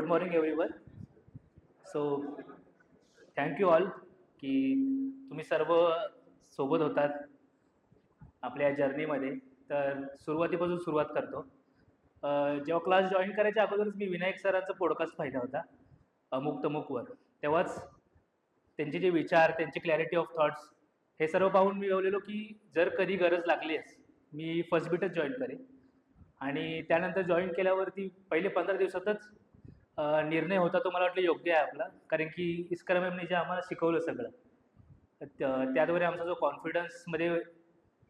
Good morning everyone. So thank you all की तुम्ही सर्व सोबत होतात आपल्या जर्नीमध्ये. तर सुरुवातीपासून सुरुवात करतो. जेव्हा क्लास जॉईन करायच्या अगोदरच मी विनायक सरांचा पॉडकास्ट पाहिला होता अमुक तमुकवर. तेव्हाच त्यांचे जे विचार, त्यांची क्लॅरिटी ऑफ थॉट्स हे सर्व पाहून मी बोललेलो की जर कधी गरज लागलीच मी फर्स्ट बीटच जॉईन करेन. आणि त्यानंतर जॉईन केल्यावरती पहिले 15 दिवसातच निर्णय होता तो मला वाटलं योग्य आहे आपला, कारण की इस्करा मॅमने जे आम्हाला शिकवलं सगळं त्याद्वारे आमचा जो कॉन्फिडन्समध्ये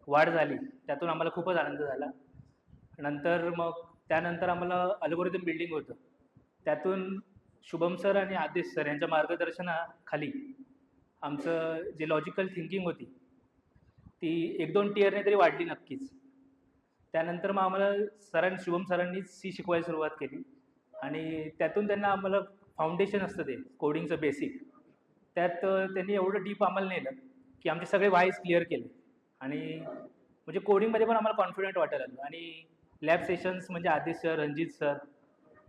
वाढ झाली त्यातून आम्हाला खूपच आनंद झाला. नंतर मग त्यानंतर आम्हाला अल्गोरिदम बिल्डिंग होतं, त्यातून शुभम सर आणि आदेश सर यांच्या मार्गदर्शनाखाली आमचं जे लॉजिकल थिंकिंग होती ती 1-2 टियरने तरी वाढली नक्कीच. त्यानंतर मग आम्हाला शुभम सरांनीच सी शिकवायला सुरुवात केली आणि त्यातून त्यांना आम्हाला फाउंडेशन असतं ते कोडिंगचं बेसिक, त्यात त्यांनी एवढं डीप आम्हाला नेलं की आमचे सगळे वाईज क्लिअर केले आणि म्हणजे कोडिंगमध्ये पण आम्हाला कॉन्फिडंट वाटायला लागलं. आणि लॅब सेशन्स म्हणजे आदिश सर, रणजित सर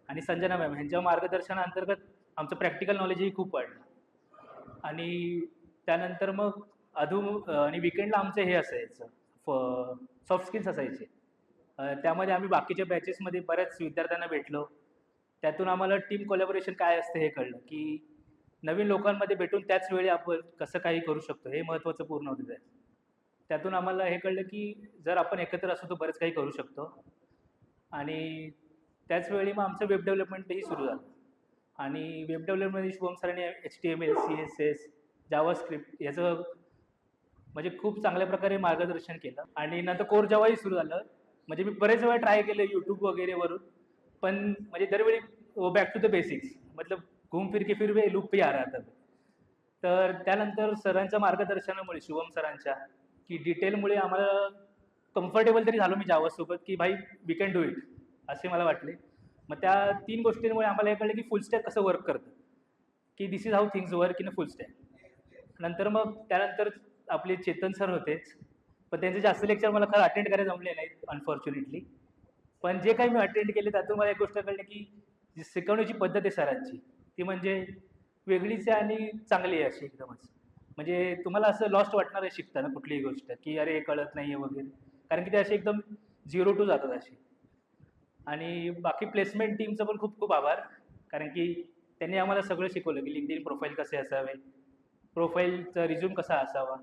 आणि संजना मॅम ह्यांच्या मार्गदर्शनाअंतर्गत आमचं प्रॅक्टिकल नॉलेजही खूप वाढलं. आणि त्यानंतर मग आणि विकेंडला आमचं हे असायचं सॉफ्ट स्किल्स असायचे. त्यामध्ये आम्ही बाकीच्या बॅचेसमध्ये बऱ्याच विद्यार्थ्यांना भेटलो. त्यातून आम्हाला टीम कोलॅबोरेशन काय असतं हे कळलं की नवीन लोकांमध्ये भेटून त्याच वेळी आपण कसं काही करू शकतो हे महत्त्वाचं पूर्ण होतं आहे. त्यातून आम्हाला हे कळलं की जर आपण एकत्र असू तर बरंच काही करू शकतो. आणि त्याचवेळी मग आमचं वेब डेव्हलपमेंटही सुरू झालं. आणि वेब डेव्हलपमेंटमध्ये शुभम सरांनी HTML, CSS, जावास्क्रिप्ट याचं म्हणजे खूप चांगल्या प्रकारे मार्गदर्शन केलं. आणि नंतर कोर जावाही सुरू झालं. म्हणजे मी बरेच वेळा ट्राय केलं यूट्यूब वगैरेवरून, पण म्हणजे दरवेळी बॅक टू द बेसिक्स, मतलब घूम फिर के फिर वे लूप पे आ रहा था. तर त्यानंतर सरांच्या मार्गदर्शनामुळे, शुभम सरांच्या की डिटेलमुळे आम्हाला कम्फर्टेबल तरी झालो मी जावासोबत की भाई वी कॅन डू इट असे मला वाटले. मग त्या 3 गोष्टींमुळे आम्हाला हे कळलं की फुल स्टॅक कसं वर्क करतं, की this is how things work in a full stack. नंतर मग त्यानंतर आपले चेतन सर होतेच, पण त्यांचे जास्त लेक्चर मला खरं अटेंड करायला जमले नाहीत अनफॉर्च्युनेटली. पण जे काही मी अटेंड केले त्यातून मला एक गोष्ट कळली की जी शिकवण्याची पद्धत आहे सरांची ती म्हणजे वेगळीच आहे आणि चांगली आहे अशी एकदमच. म्हणजे तुम्हाला असं लॉस्ट वाटणार आहे शिकताना कुठलीही गोष्ट की अरे कळत नाही आहे वगैरे, कारण की ते असे एकदम 0 टू जातात असे. आणि बाकी प्लेसमेंट टीमचं पण खूप खूप आभार, कारण की त्यांनी आम्हाला सगळं शिकवलं की लिंक्डइन प्रोफाईल कसे असावे, प्रोफाईलचा रिझ्यूम कसा असावा,